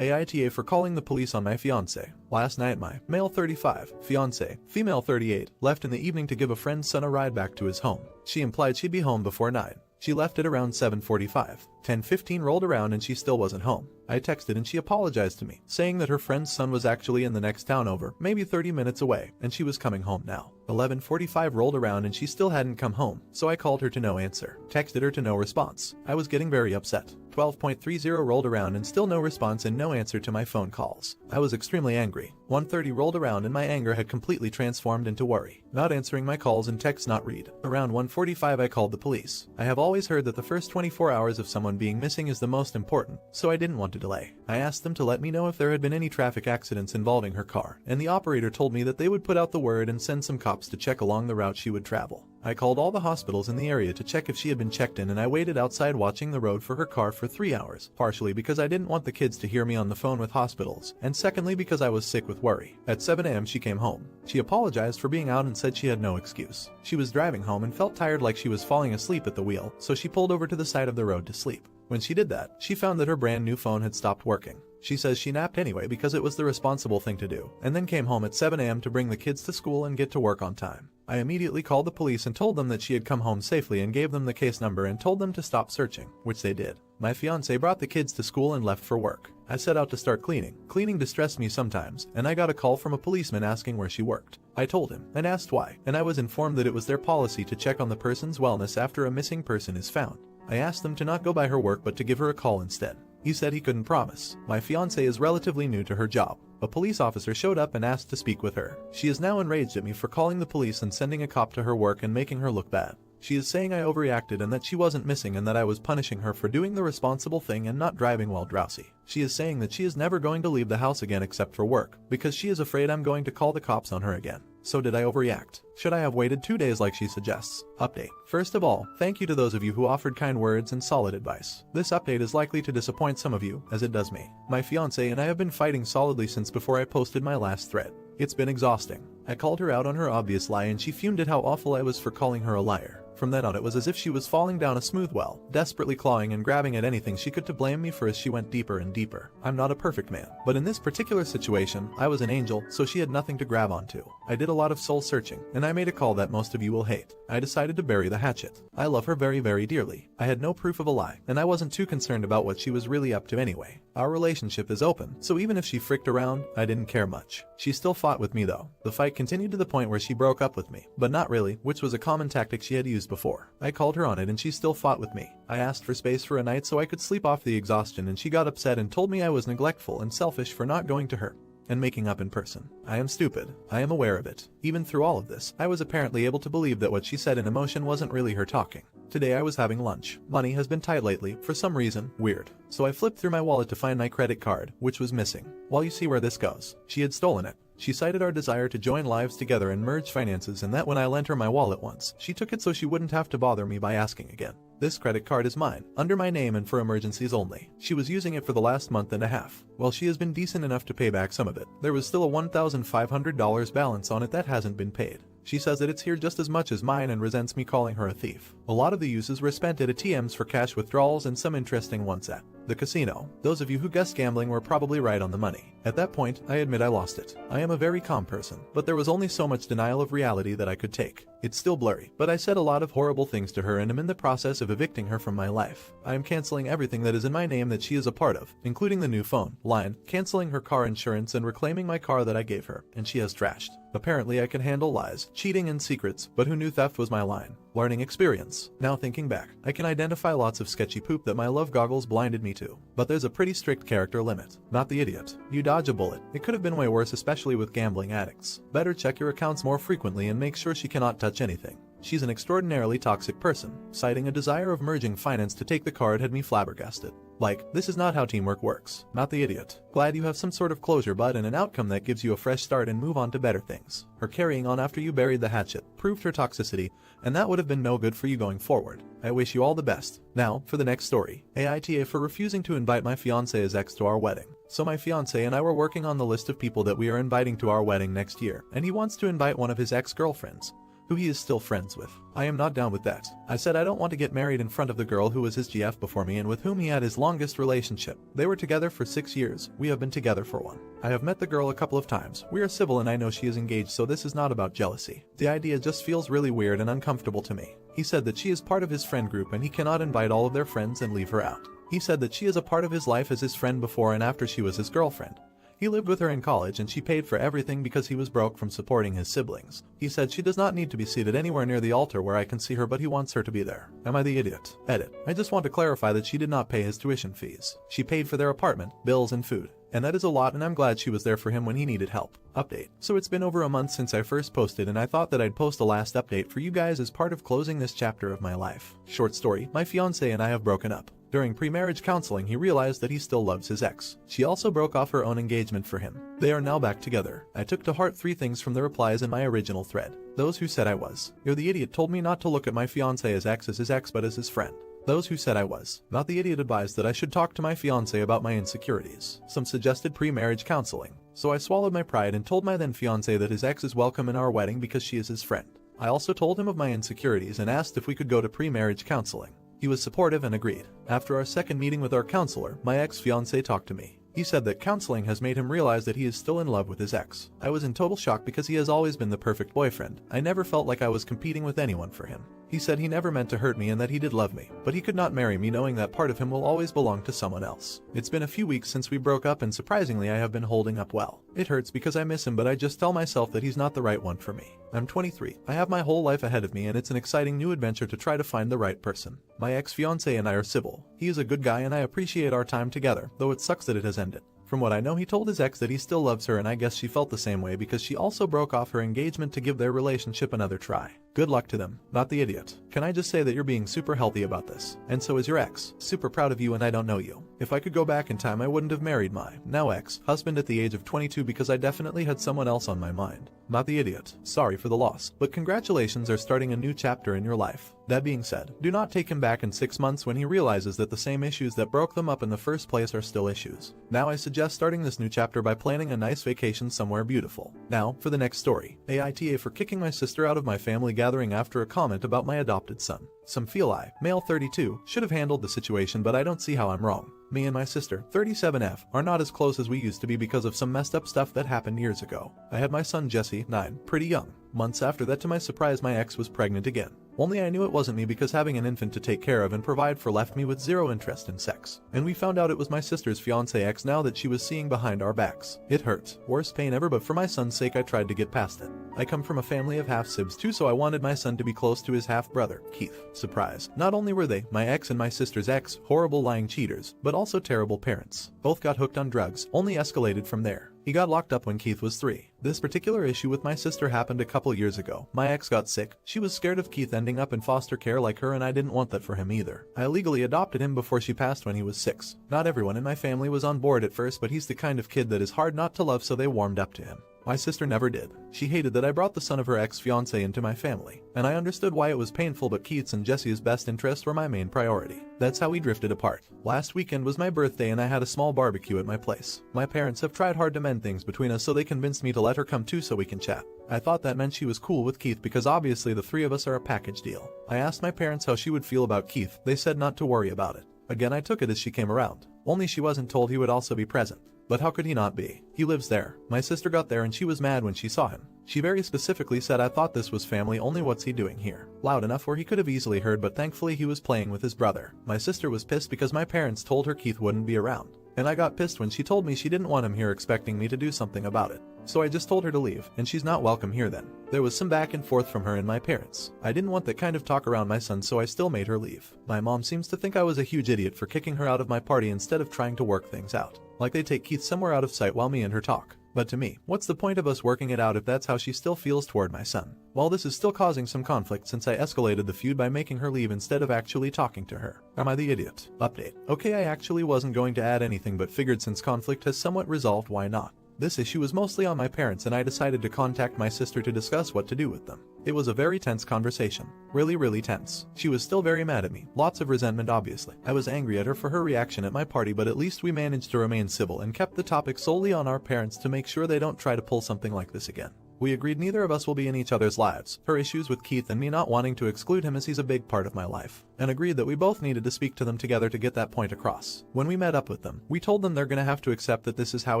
AITA for calling the police on my fiance. Last night my male 35, fiance, female 38, left in the evening to give a friend's son a ride back to his home. She implied she'd be home before 9. She left at around 7:45. 10:15 rolled around and she still wasn't home. I texted and she apologized to me, saying that her friend's son was actually in the next town over, maybe 30 minutes away, and she was coming home now. 11:45 rolled around and she still hadn't come home, so I called her to no answer, texted her to no response. I was getting very upset. 12:30 rolled around and still no response and no answer to my phone calls. I was extremely angry. 1:30 rolled around and my anger had completely transformed into worry. Not answering my calls and texts not read. Around 1:45 I called the police. I have always heard that the first 24 hours of someone being missing is the most important, so I didn't want to delay. I asked them to let me know if there had been any traffic accidents involving her car, and the operator told me that they would put out the word and send some cops to check along the route she would travel. I called all the hospitals in the area to check if she had been checked in, and I waited outside watching the road for her car for 3 hours, partially because I didn't want the kids to hear me on the phone with hospitals, and secondly because I was sick with worry. At 7 a.m. she came home. She apologized for being out and said she had no excuse. She was driving home and felt tired, like she was falling asleep at the wheel, so she pulled over to the side of the road to sleep. When she did that, she found that her brand new phone had stopped working. She says she napped anyway because it was the responsible thing to do, and then came home at 7 a.m. to bring the kids to school and get to work on time. I immediately called the police and told them that she had come home safely and gave them the case number and told them to stop searching, which they did. My fiance brought the kids to school and left for work. I set out to start cleaning. Cleaning distressed me sometimes, and I got a call from a policeman asking where she worked. I told him, and asked why, and I was informed that it was their policy to check on the person's wellness after a missing person is found. I asked them to not go by her work but to give her a call instead. He said he couldn't promise. My fiance is relatively new to her job. A police officer showed up and asked to speak with her. She is now enraged at me for calling the police and sending a cop to her work and making her look bad. She is saying I overreacted and that she wasn't missing and that I was punishing her for doing the responsible thing and not driving while drowsy. She is saying that she is never going to leave the house again except for work, because she is afraid I'm going to call the cops on her again. So did I overreact? Should I have waited 2 days like she suggests? Update. First of all, thank you to those of you who offered kind words and solid advice. This update is likely to disappoint some of you, as it does me. My fiance and I have been fighting solidly since before I posted my last thread. It's been exhausting. I called her out on her obvious lie and she fumed at how awful I was for calling her a liar. From then on it was as if she was falling down a smooth well, desperately clawing and grabbing at anything she could to blame me for as she went deeper and deeper. I'm not a perfect man, but in this particular situation, I was an angel, so she had nothing to grab onto. I did a lot of soul searching, and I made a call that most of you will hate. I decided to bury the hatchet. I love her very, very dearly. I had no proof of a lie, and I wasn't too concerned about what she was really up to anyway. Our relationship is open, so even if she fricked around, I didn't care much. She still fought with me though. The fight continued to the point where she broke up with me, but not really, which was a common tactic she had used before. I called her on it and she still fought with me. I asked for space for a night so I could sleep off the exhaustion, and she got upset and told me I was neglectful and selfish for not going to her and making up in person. I am stupid. I am aware of it. Even through all of this, I was apparently able to believe that what she said in emotion wasn't really her talking. Today I was having lunch. Money has been tight lately, for some reason, weird. So I flipped through my wallet to find my credit card, which was missing. Well, you see where this goes. She had stolen it. She cited our desire to join lives together and merge finances, and that when I lent her my wallet once, she took it so she wouldn't have to bother me by asking again. This credit card is mine, under my name and for emergencies only. She was using it for the last month and a half. Well, she has been decent enough to pay back some of it. There was still a $1,500 balance on it that hasn't been paid. She says that it's here just as much as mine and resents me calling her a thief. A lot of the uses were spent at ATMs for cash withdrawals and some interesting ones at the casino. Those of you who guessed gambling were probably right on the money. At that point, I admit I lost it. I am a very calm person, but there was only so much denial of reality that I could take. It's still blurry, but I said a lot of horrible things to her and am in the process of evicting her from my life. I am canceling everything that is in my name that she is a part of, including the new phone line, canceling her car insurance and reclaiming my car that I gave her, and she has trashed. Apparently I can handle lies, cheating and secrets, but who knew theft was my line? Learning experience. Now thinking back, I can identify lots of sketchy poop that my love goggles blinded me to. But there's a pretty strict character limit. Not the idiot. You dodge a bullet. It could have been way worse, especially with gambling addicts. Better check your accounts more frequently and make sure she cannot touch anything. She's an extraordinarily toxic person. Citing a desire of merging finance to take the card had me flabbergasted. Like, this is not how teamwork works. Not the idiot. Glad you have some sort of closure, bud, and an outcome that gives you a fresh start and move on to better things. Her carrying on after you buried the hatchet proved her toxicity, and that would have been no good for you going forward. I wish you all the best. Now, for the next story. AITA for refusing to invite my fiance's ex to our wedding. So my fiance and I were working on the list of people that we are inviting to our wedding next year, and he wants to invite one of his ex-girlfriends, who he is still friends with. I am not down with that. I said I don't want to get married in front of the girl who was his GF before me and with whom he had his longest relationship. They were together for 6 years. We have been together for 1. I have met the girl a couple of times. We are civil and I know she is engaged, so this is not about jealousy. The idea just feels really weird and uncomfortable to me. He said that she is part of his friend group and he cannot invite all of their friends and leave her out. He said that she is a part of his life as his friend before and after she was his girlfriend. He lived with her in college and she paid for everything because he was broke from supporting his siblings. He said she does not need to be seated anywhere near the altar where I can see her, but he wants her to be there. Am I the idiot? Edit. I just want to clarify that she did not pay his tuition fees. She paid for their apartment, bills and food. And that is a lot, and I'm glad she was there for him when he needed help. Update. So it's been over a month since I first posted, and I thought that I'd post a last update for you guys as part of closing this chapter of my life. Short story, my fiancé and I have broken up. During pre-marriage counseling, he realized that he still loves his ex. She also broke off her own engagement for him. They are now back together. I took to heart 3 things from the replies in my original thread. Those who said I was. You're the idiot told me not to look at my fiancé as his ex but as his friend. Those who said I was. Not the idiot advised that I should talk to my fiancé about my insecurities. Some suggested pre-marriage counseling. So I swallowed my pride and told my then fiancé that his ex is welcome in our wedding because she is his friend. I also told him of my insecurities and asked if we could go to pre-marriage counseling. He was supportive and agreed. After our second meeting with our counselor, my ex-fiancé talked to me. He said that counseling has made him realize that he is still in love with his ex. I was in total shock because he has always been the perfect boyfriend. I never felt like I was competing with anyone for him. He said he never meant to hurt me and that he did love me, but he could not marry me knowing that part of him will always belong to someone else. It's been a few weeks since we broke up and surprisingly I have been holding up well. It hurts because I miss him, but I just tell myself that he's not the right one for me. I'm 23. I have my whole life ahead of me and it's an exciting new adventure to try to find the right person. My ex-fiancé and I are civil. He is a good guy and I appreciate our time together, though it sucks that it has ended. From what I know, he told his ex that he still loves her, and I guess she felt the same way because she also broke off her engagement to give their relationship another try. Good luck to them. Not the idiot. Can I just say that you're being super healthy about this? And so is your ex. Super proud of you, and I don't know you. If I could go back in time, I wouldn't have married my now ex-husband at the age of 22 because I definitely had someone else on my mind. Not the idiot. Sorry for the loss, but congratulations are starting a new chapter in your life. That being said, do not take him back in 6 months when he realizes that the same issues that broke them up in the first place are still issues. Now I suggest starting this new chapter by planning a nice vacation somewhere beautiful. Now, for the next story. AITA for kicking my sister out of my family gathering after a comment about my adopted son. Some feel I, male 32, should have handled the situation, but I don't see how I'm wrong. Me and my sister, 37F, are not as close as we used to be because of some messed up stuff that happened years ago. I had my son Jesse, 9, pretty young. Months after that, to my surprise, my ex was pregnant again. Only I knew it wasn't me because having an infant to take care of and provide for left me with zero interest in sex. And we found out it was my sister's fiancé ex now that she was seeing behind our backs. It hurts. Worst pain ever, but for my son's sake I tried to get past it. I come from a family of half-sibs too, so I wanted my son to be close to his half-brother, Keith. Surprise. Not only were they, my ex and my sister's ex, horrible lying cheaters, but also terrible parents. Both got hooked on drugs, only escalated from there. He got locked up when Keith was 3. This particular issue with my sister happened a couple years ago. My ex got sick. She was scared of Keith ending up in foster care like her, and I didn't want that for him either. I illegally adopted him before she passed when he was 6. Not everyone in my family was on board at first, but he's the kind of kid that is hard not to love, so they warmed up to him. My sister never did. She hated that I brought the son of her ex-fiancé into my family, and I understood why it was painful, but Keith's and Jesse's best interests were my main priority. That's how we drifted apart. Last weekend was my birthday and I had a small barbecue at my place. My parents have tried hard to mend things between us, so they convinced me to let her come too so we can chat. I thought that meant she was cool with Keith because obviously the 3 of us are a package deal. I asked my parents how she would feel about Keith. They said not to worry about it. Again, I took it as she came around. Only she wasn't told he would also be present. But how could he not be? He lives there. My sister got there and she was mad when she saw him. She very specifically said, "I thought this was family only, what's he doing here?" Loud enough where he could have easily heard, but thankfully he was playing with his brother. My sister was pissed because my parents told her Keith wouldn't be around. And I got pissed when she told me she didn't want him here, expecting me to do something about it. So I just told her to leave, and she's not welcome here then. There was some back and forth from her and my parents. I didn't want that kind of talk around my son, so I still made her leave. My mom seems to think I was a huge idiot for kicking her out of my party instead of trying to work things out. Like they take Keith somewhere out of sight while me and her talk. But to me, what's the point of us working it out if that's how she still feels toward my son? Well, this is still causing some conflict since I escalated the feud by making her leave instead of actually talking to her. Am I the idiot? Update. Okay, I actually wasn't going to add anything, but figured since conflict has somewhat resolved, why not? This issue was mostly on my parents, and I decided to contact my sister to discuss what to do with them. It was a very tense conversation. Really tense. She was still very mad at me. Lots of resentment, obviously. I was angry at her for her reaction at my party, but at least we managed to remain civil and kept the topic solely on our parents to make sure they don't try to pull something like this again. We agreed neither of us will be in each other's lives, her issues with Keith and me not wanting to exclude him as he's a big part of my life, and agreed that we both needed to speak to them together to get that point across. When we met up with them, we told them they're gonna have to accept that this is how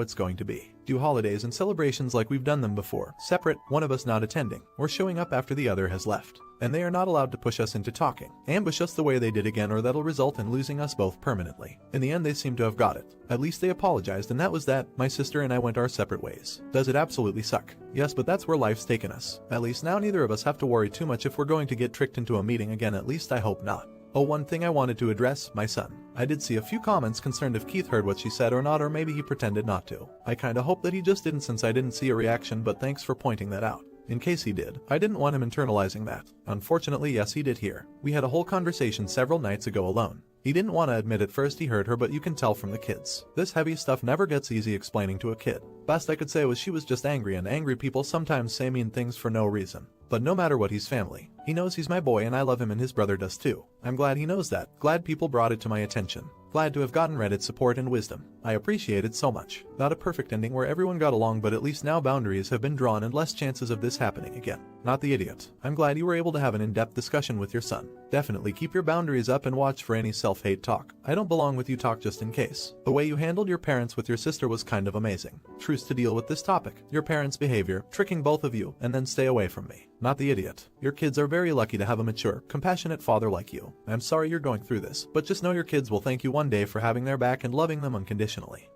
it's going to be. Do holidays and celebrations like we've done them before, separate, one of us not attending, or showing up after the other has left. And they are not allowed to push us into talking, ambush us the way they did again, or that'll result in losing us both permanently. In the end, they seem to have got it. At least they apologized, and that was that. My sister and I went our separate ways. Does it absolutely suck? Yes, but that's where life's taken us. At least now neither of us have to worry too much if we're going to get tricked into a meeting again, at least I hope not. Oh, one thing I wanted to address, my son. I did see a few comments concerned if Keith heard what she said or not, or maybe he pretended not to. I kinda hope that he just didn't, since I didn't see a reaction, but thanks for pointing that out. In case he did, I didn't want him internalizing that. Unfortunately, yes, he did hear. We had a whole conversation several nights ago alone. He didn't want to admit at first he heard her, but you can tell from the kids. This heavy stuff never gets easy explaining to a kid. Best I could say was she was just angry, and angry people sometimes say mean things for no reason. But no matter what, he's family. He knows he's my boy and I love him, and his brother does too. I'm glad he knows that. Glad people brought it to my attention. Glad to have gotten Reddit's support and wisdom. I appreciate it so much. Not a perfect ending where everyone got along, but at least now boundaries have been drawn and less chances of this happening again. Not the idiot. I'm glad you were able to have an in-depth discussion with your son. Definitely keep your boundaries up and watch for any self-hate talk. I don't belong with you talk, just in case. The way you handled your parents with your sister was kind of amazing. Truce to deal with this topic. Your parents' behavior, tricking both of you, and then stay away from me. Not the idiot. Your kids are very lucky to have a mature, compassionate father like you. I'm sorry you're going through this, but just know your kids will thank you one day for having their back and loving them unconditionally.